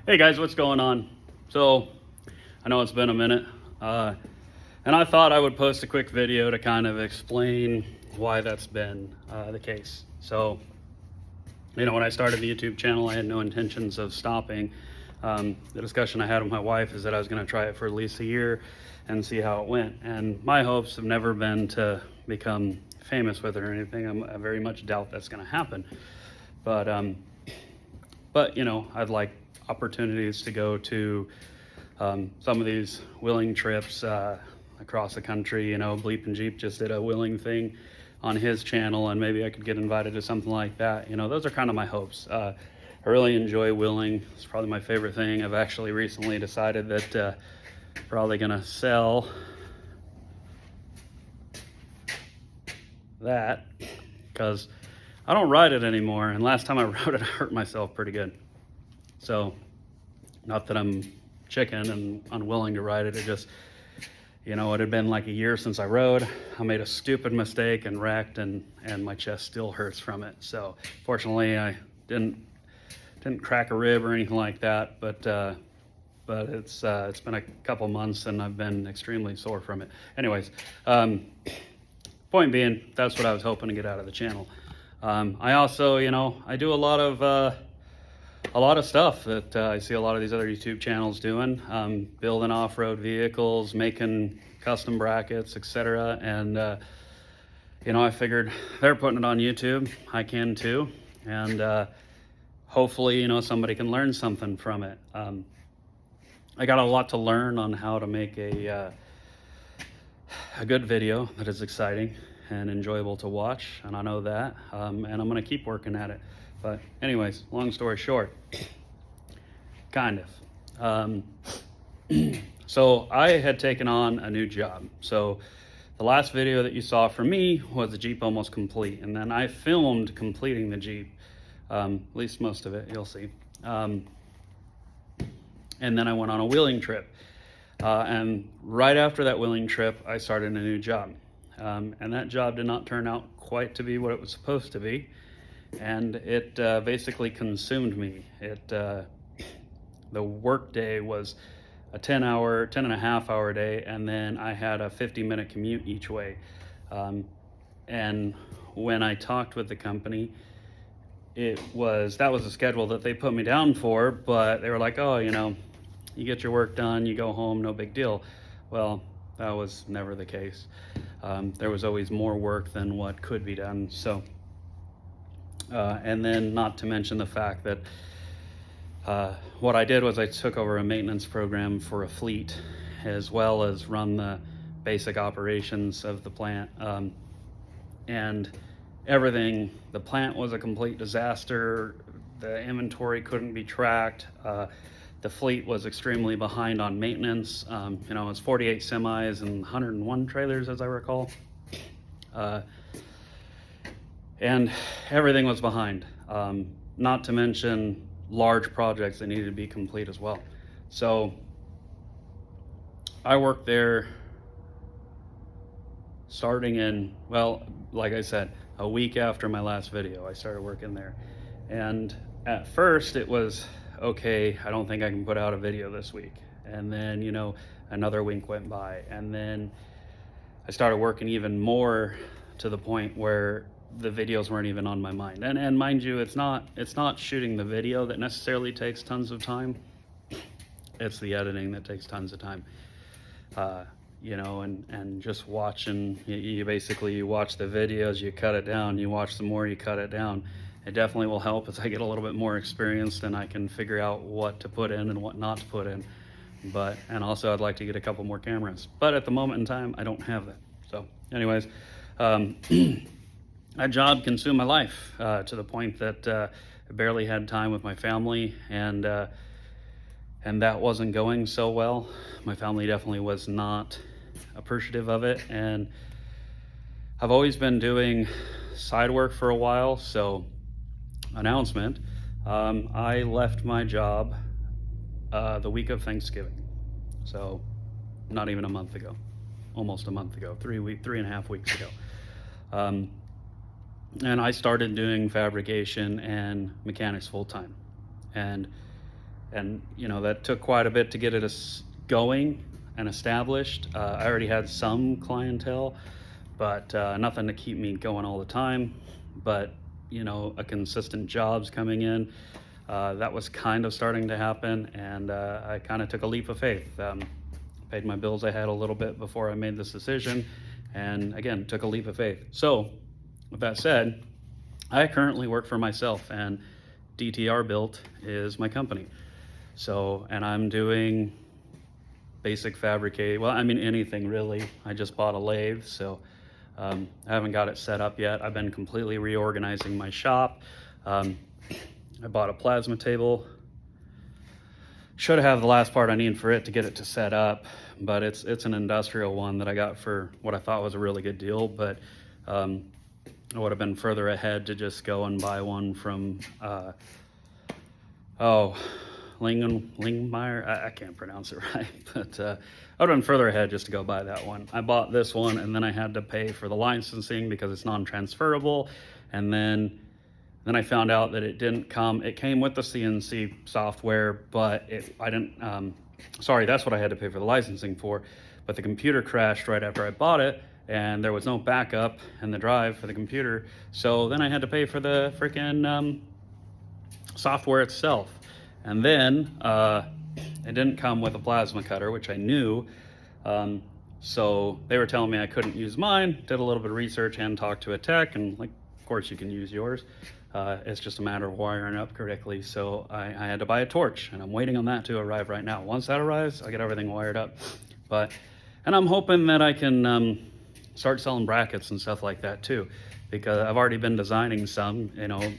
Hey guys, what's going on? So, I know it's been a minute, and I thought I would post a quick video to kind of explain why that's been the case. So, when I started the YouTube channel, I had no intentions of stopping. The discussion I had with my wife is that I was going to try it for at least a year and see how it went. And my hopes have never been to become famous with it or anything. I very much doubt that's going to happen. But I'd like opportunities to go to some of these Willing trips across the country. Bleep and Jeep just did a Willing thing on his channel, and maybe I could get invited to something like that. Those are kind of my hopes. I really enjoy Willing. It's probably my favorite thing. I've actually recently decided that probably gonna sell that because I don't ride it anymore, and last time I rode it I hurt myself pretty good. So, not that I'm chicken and unwilling to ride it, it just, it had been like a year since I rode. I made a stupid mistake and wrecked, and my chest still hurts from it. So, fortunately, I didn't crack a rib or anything like that, but it's been a couple months and I've been extremely sore from it. Anyways, point being, that's what I was hoping to get out of the channel. I also, I do a lot of stuff that I see a lot of these other YouTube channels doing, building off-road vehicles, making custom brackets, etc. And I figured they're putting it on YouTube, I can too, and hopefully somebody can learn something from it. I got a lot to learn on how to make a good video that is exciting and enjoyable to watch, and I know that, and I'm going to keep working at it. But anyways, long story short, kind of. So I had taken on a new job. So the last video that you saw from me was the Jeep Almost Complete, and then I filmed completing the Jeep, at least most of it, you'll see. And then I went on a Willing trip. And right after that Willing trip, I started a new job. And that job did not turn out quite to be what it was supposed to be. And it basically consumed me. The work day was a 10 and a half hour day, and then I had a 50-minute commute each way. And when I talked with the company, that was the schedule that they put me down for, but they were like, oh, you get your work done, you go home, no big deal. Well, that was never the case. There was always more work than what could be done. So, and then not to mention the fact that what I did was I took over a maintenance program for a fleet, as well as run the basic operations of the plant. And everything, the plant was a complete disaster. The inventory couldn't be tracked. The fleet was extremely behind on maintenance. It was 48 semis and 101 trailers, as I recall. And everything was behind. Not to mention large projects that needed to be complete as well. So I worked there starting in, well, like I said, a week after my last video, I started working there. And at first it was, okay, I don't think I can put out a video this week. And then, another week went by. And then I started working even more to the point where the videos weren't even on my mind. And mind you, it's not shooting the video that necessarily takes tons of time. It's the editing that takes tons of time. And just watching, you basically watch the videos, you cut it down, you watch some more, you cut it down. It definitely will help as I get a little bit more experienced and I can figure out what to put in and what not to put in. And also I'd like to get a couple more cameras. But at the moment in time, I don't have that. So anyways, that job consumed my life to the point that I barely had time with my family, and that wasn't going so well. My family definitely was not appreciative of it, and I've always been doing side work for a while. So, announcement, I left my job the week of Thanksgiving. So, not even a month ago, almost a month ago, 3.5 weeks ago. And I started doing fabrication and mechanics full time. And And that took quite a bit to get it going and established. I already had some clientele, but nothing to keep me going all the time. But a consistent jobs coming in, that was kind of starting to happen, and I kind of took a leap of faith. Paid my bills ahead a little bit before I made this decision, and again, took a leap of faith. So with that said, I currently work for myself, and DTR Built is my company. So, and I'm doing basic fabricate, well, I mean, anything really. I just bought a lathe, so I haven't got it set up yet. I've been completely reorganizing my shop. I bought a plasma table. Should have the last part I need for it to get it to set up, but it's an industrial one that I got for what I thought was a really good deal. But I would have been further ahead to just go and buy one from Lingmeyer. I can't pronounce it right, but I would have been further ahead just to go buy that one. I bought this one, and then I had to pay for the licensing because it's non-transferable, and then I found out that it didn't come. It came with the CNC software, but I didn't. Sorry, that's what I had to pay for the licensing for. But the computer crashed right after I bought it, and there was no backup in the drive for the computer. So then I had to pay for the freaking software itself. And then it didn't come with a plasma cutter, which I knew. So they were telling me I couldn't use mine. Did a little bit of research and talked to a tech, and like, of course you can use yours. It's just a matter of wiring up correctly. So I had to buy a torch, and I'm waiting on that to arrive right now. Once that arrives, I'll get everything wired up. And I'm hoping that I can start selling brackets and stuff like that too, because I've already been designing some,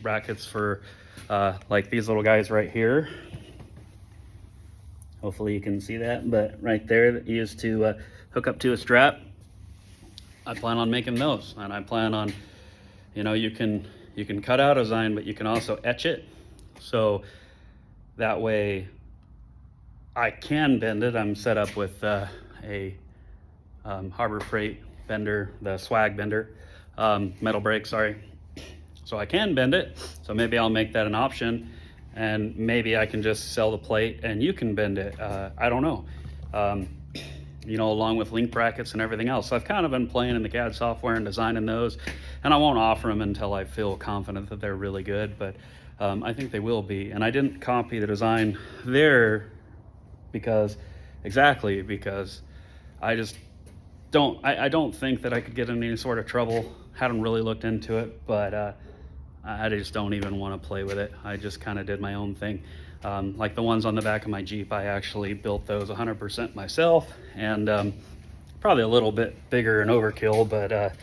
brackets for like these little guys right here. Hopefully you can see that, but right there that you used to hook up to a strap. I plan on making those, and I plan on, you can cut out a design, but you can also etch it. So that way I can bend it. I'm set up with a Harbor Freight bender, the swag bender, metal brake, sorry. So I can bend it. So maybe I'll make that an option, and maybe I can just sell the plate and you can bend it. I don't know. Along with link brackets and everything else. So I've kind of been playing in the CAD software and designing those, and I won't offer them until I feel confident that they're really good, but I think they will be. And I didn't copy the design there because I just don't, I don't think that I could get in any sort of trouble. Hadn't really looked into it, but I just don't even want to play with it. I just kind of did my own thing. Like the ones on the back of my Jeep, I actually built those 100% myself, and probably a little bit bigger and overkill, but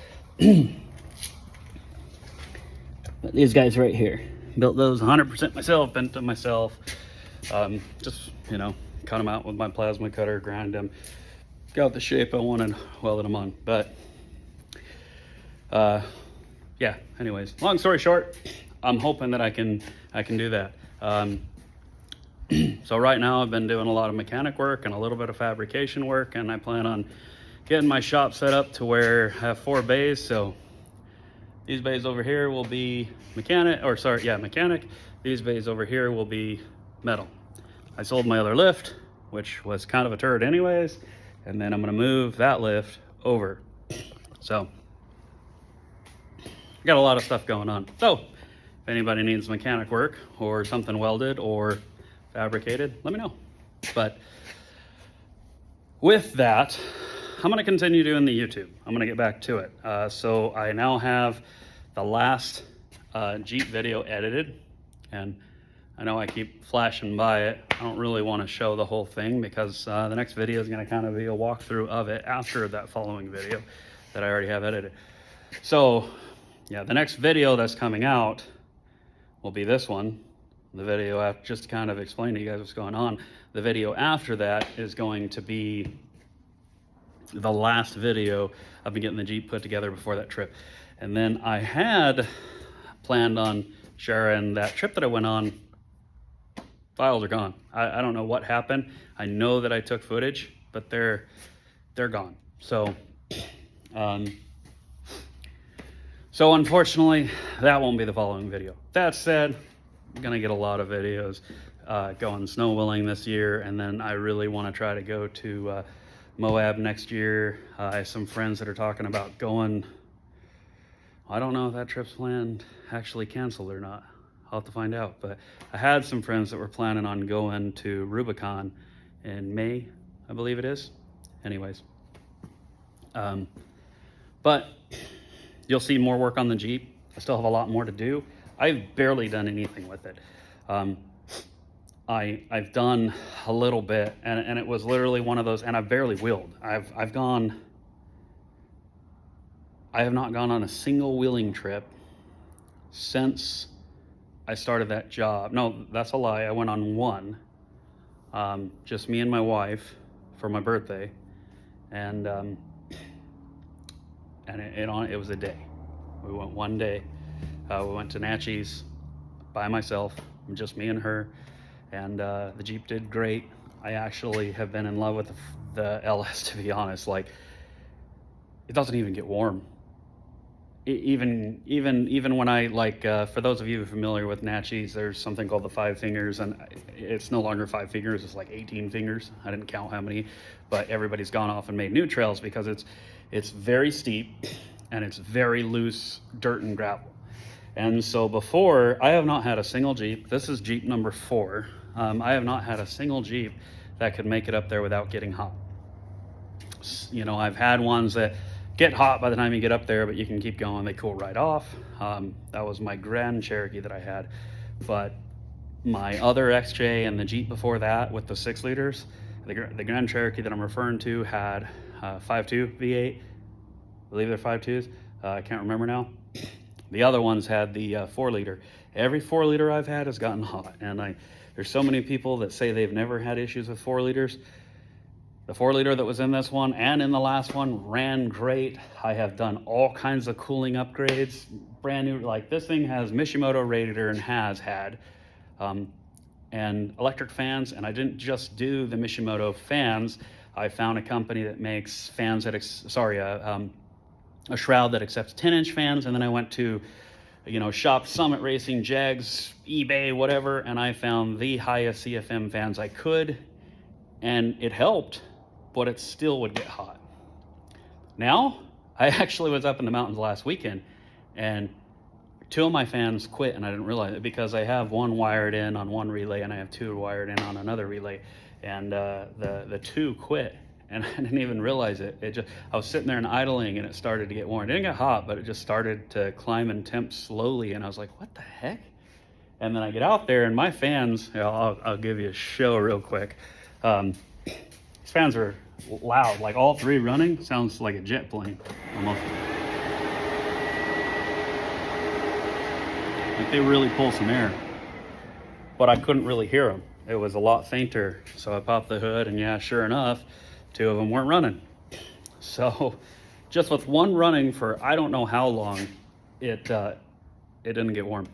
these guys right here, built those 100% myself, bent them myself. Just, cut them out with my plasma cutter, grind them, got the shape I wanted, welded them on. But yeah, anyways, long story short, I'm hoping that I can do that. So right now I've been doing a lot of mechanic work and a little bit of fabrication work, and I plan on getting my shop set up to where I have 4 bays. So these bays over here will be mechanic. These bays over here will be metal. I sold my other lift, which was kind of a turd anyways, and then I'm gonna move that lift over. So got a lot of stuff going on. So if anybody needs mechanic work or something welded or fabricated, let me know. But with that, I'm going to continue doing the YouTube. I'm going to get back to it. So I now have the last Jeep video edited, and I know I keep flashing by it. I don't really want to show the whole thing because the next video is going to kind of be a walkthrough of it after that following video that I already have edited. So yeah, the next video that's coming out will be this one. The video after, just to kind of explain to you guys what's going on. The video after that is going to be the last video of me getting the Jeep put together before that trip. And then I had planned on sharing that trip that I went on. Files are gone. I don't know what happened. I know that I took footage, but they're gone. So unfortunately, that won't be the following video. That said, gonna get a lot of videos going snow willing this year, and then I really want to try to go to Moab next year. I have some friends that are talking about going. I don't know if that trip's planned actually canceled or not. I'll have to find out. But I had some friends that were planning on going to Rubicon in May, I believe it is. Anyways, but you'll see more work on the Jeep. I still have a lot more to do. I've barely done anything with it. I've done a little bit, and it was literally one of those, and I've barely wheeled. I have not gone on a single wheeling trip since I started that job. No, that's a lie. I went on one, just me and my wife for my birthday, and it was a day. We went one day. We went to Natchez by myself, just me and her, and the Jeep did great. I actually have been in love with the LS, to be honest. Like, it doesn't even get warm. Even when I for those of you who are familiar with Natchez, there's something called the 5 fingers, and it's no longer 5 fingers, it's like 18 fingers. I didn't count how many, but everybody's gone off and made new trails because it's very steep and it's very loose dirt and gravel. And so before, I have not had a single Jeep. This is Jeep number 4. I have not had a single Jeep that could make it up there without getting hot. You know, I've had ones that get hot by the time you get up there, but you can keep going. They cool right off. That was my Grand Cherokee that I had. But my other XJ and the Jeep before that with the 6 liters, the Grand Cherokee that I'm referring to had 5.2 V8. I believe they're 5.2s. I can't remember now. The other ones had the 4 liter. Every 4 liter I've had has gotten hot. And there's so many people that say they've never had issues with 4 liters. The 4 liter that was in this one and in the last one ran great. I have done all kinds of cooling upgrades, brand new. Like, this thing has Mishimoto radiator and has had, and electric fans. And I didn't just do the Mishimoto fans. I found a company that makes fans that, a shroud that accepts 10-inch fans. And then I went to, Shop Summit Racing, Jags, eBay, whatever. And I found the highest CFM fans I could, and it helped, but it still would get hot. Now, I actually was up in the mountains last weekend, and 2 of my fans quit, and I didn't realize it because I have one wired in on one relay and I have 2 wired in on another relay, and the 2 quit, and I didn't even realize it. I was sitting there and idling, and it started to get warm. It didn't get hot, but it just started to climb in temp slowly, and I was like, what the heck? And then I get out there, and my fans, I'll give you a show real quick. These fans are loud, like all 3 running sounds like a jet plane almost. Like, they really pull some air, but I couldn't really hear them. It was a lot fainter. So I popped the hood, and yeah, sure enough, 2 of them weren't running. So just with one running for I don't know how long, it didn't get warm.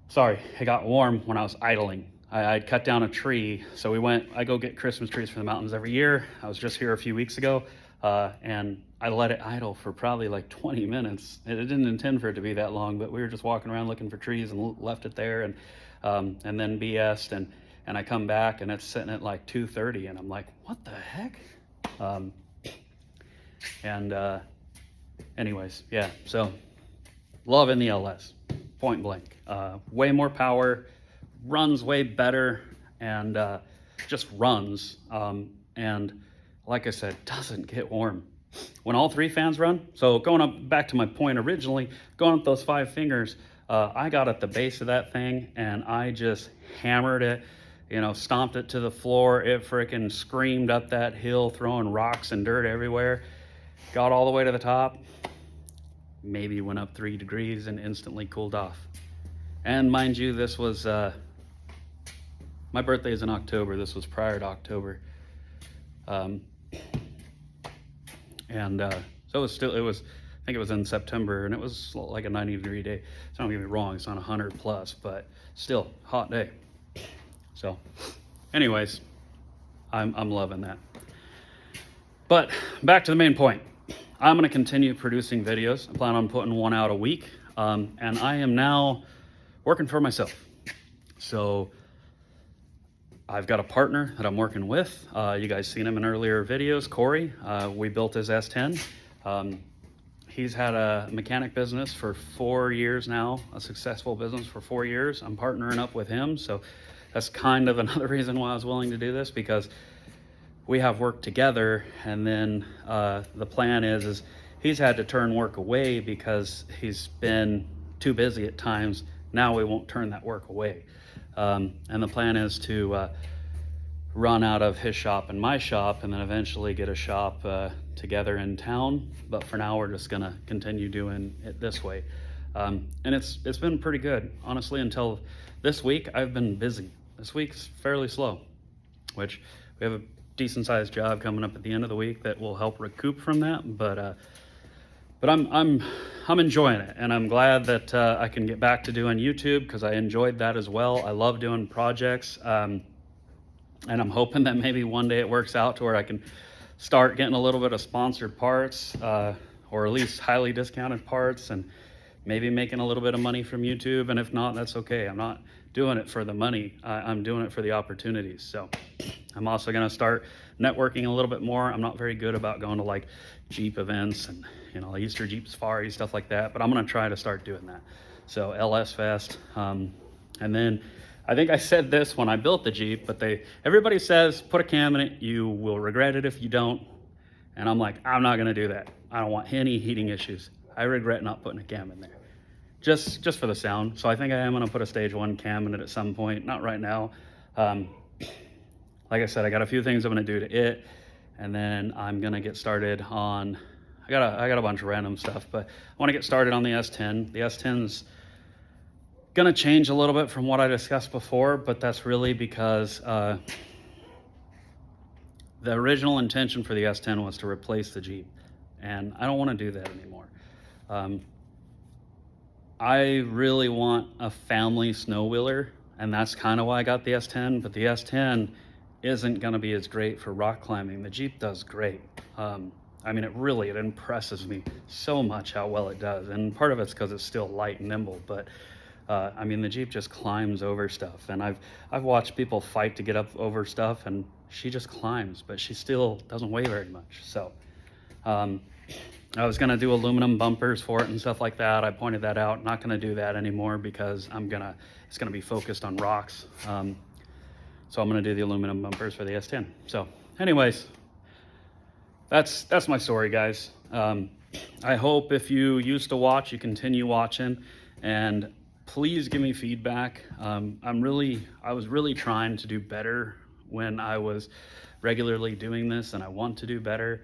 Sorry, it got warm when I was idling. I'd cut down a tree. So I go get Christmas trees for the mountains every year. I was just here a few weeks ago, and I let it idle for probably like 20 minutes. It didn't intend for it to be that long, but we were just walking around looking for trees and left it there, and then BS'd, and I come back and it's sitting at like 2:30, and I'm like, what the heck? Anyways, yeah, so loving the LS, point blank. Way more power, runs way better, and just runs, and like I said, doesn't get warm when all 3 fans run. So going up back to my point originally, going up those 5 fingers, I got at the base of that thing and I just hammered it, stomped it to the floor. It freaking screamed up that hill, throwing rocks and dirt everywhere. Got all the way to the top, maybe went up 3 degrees and instantly cooled off. And mind you, this was my birthday is in October. This was prior to October. So it was, I think it was in September, and it was like a 90-degree day. So don't get me wrong, it's not 100 plus, but still, hot day. So anyways, I'm loving that. But back to the main point. I'm gonna continue producing videos. I plan on putting one out a week. And I am now working for myself. So I've got a partner that I'm working with. You guys seen him in earlier videos, Corey. We built his S10. He's had a mechanic business for 4 years now, a successful business for 4 years. I'm partnering up with him. So that's kind of another reason why I was willing to do this, because we have work together. And then the plan is he's had to turn work away because he's been too busy at times. Now we won't turn that work away. And the plan is to run out of his shop and my shop, and then eventually get a shop together in town. But for now, we're just gonna continue doing it this way. And it's been pretty good, honestly, until this week. I've been busy. This week's fairly slow, which we have a decent sized job coming up at the end of the week that will help recoup from that. But I'm enjoying it, and I'm glad that I can get back to doing YouTube, because I enjoyed that as well. I love doing projects, and I'm hoping that maybe one day it works out to where I can start getting a little bit of sponsored parts, or at least highly discounted parts, and maybe making a little bit of money from YouTube. And if not, that's okay. I'm not doing it for the money. I'm doing it for the opportunities. So I'm also going to start networking a little bit more. I'm not very good about going to like Jeep events and, you know, Easter Jeep Safari, stuff like that, but I'm going to try to start doing that. So LS Fest. And then I think I said this when I built the Jeep, but everybody says, put a cam in it. You will regret it if you don't. And I'm like, I'm not going to do that. I don't want any heating issues. I regret not putting a cam in there. Just for the sound. So I think I am going to put a stage 1 cam in it at some point. Not right now. Like I said, I got a few things I'm going to do to it, and then I'm going to get started on, I got a bunch of random stuff, but I want to get started on the S10. The S10's going to change a little bit from what I discussed before, but that's really because the original intention for the S10 was to replace the Jeep, and I don't want to do that anymore. I really want a family snow wheeler, and that's kind of why I got the S10, but the S10 isn't going to be as great for rock climbing. The Jeep does great. I mean, it impresses me so much how well it does, and part of it's because it's still light and nimble, but I mean, the Jeep just climbs over stuff, and I've watched people fight to get up over stuff, and she just climbs, but she still doesn't weigh very much. So I was gonna do aluminum bumpers for it and stuff like that. I pointed that out. Not gonna do that anymore because it's gonna be focused on rocks. So I'm gonna do the aluminum bumpers for the S10. So anyways, that's my story, guys. I hope if you used to watch, you continue watching, and please give me feedback. I was really trying to do better when I was regularly doing this, and I want to do better.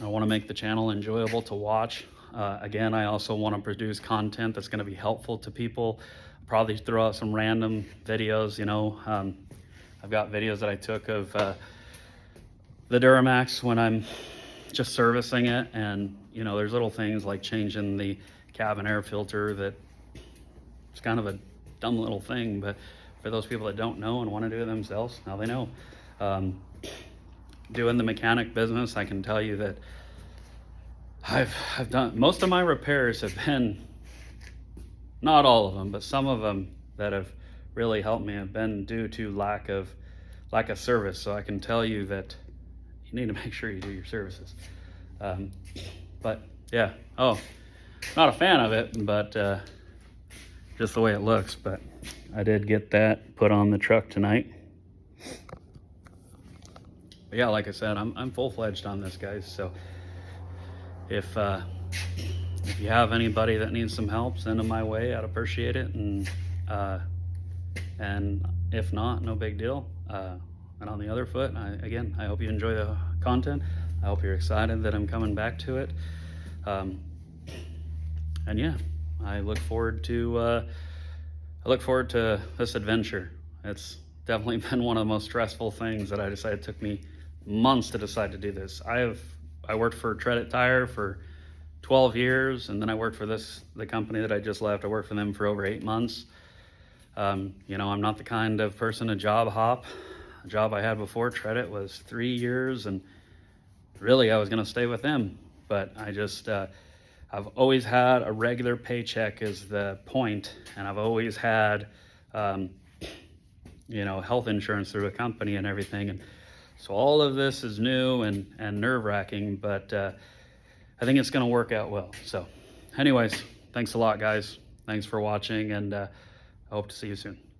I want to make the channel enjoyable to watch. Again, I also want to produce content that's going to be helpful to people. Probably throw out some random videos, you know. I've got videos that I took of the Duramax when I'm just servicing it, and you know, there's little things like changing the cabin air filter that it's kind of a dumb little thing, but for those people that don't know and want to do it themselves, now they know. Doing the mechanic business, I can tell you that I've done most of my repairs have been, not all of them, but some of them that have really helped me have been due to lack of service. So I can tell you that you need to make sure you do your services. But yeah, not a fan of it, but just the way it looks. But I did get that put on the truck tonight. But yeah, like I said, I'm full-fledged on this, guys. So if you have anybody that needs some help, send them my way. I'd appreciate it. And if not, no big deal. And on the other foot, I hope you enjoy the content. I hope you're excited that I'm coming back to it. And yeah, I look forward to this adventure. It's definitely been one of the most stressful things that I decided. It took me months to decide to do this. I worked for Treadit Tire for 12 years, and then I worked for the company that I just left. I worked for them for over 8 months. You know, I'm not the kind of person to job hop. The job I had before Treadit was 3 years, and really I was going to stay with them, but I I've always had a regular paycheck as the point, and I've always had, you know, health insurance through a company and everything. And so all of this is new and nerve-wracking, but I think it's going to work out well. So anyways, thanks a lot, guys. Thanks for watching, and I hope to see you soon.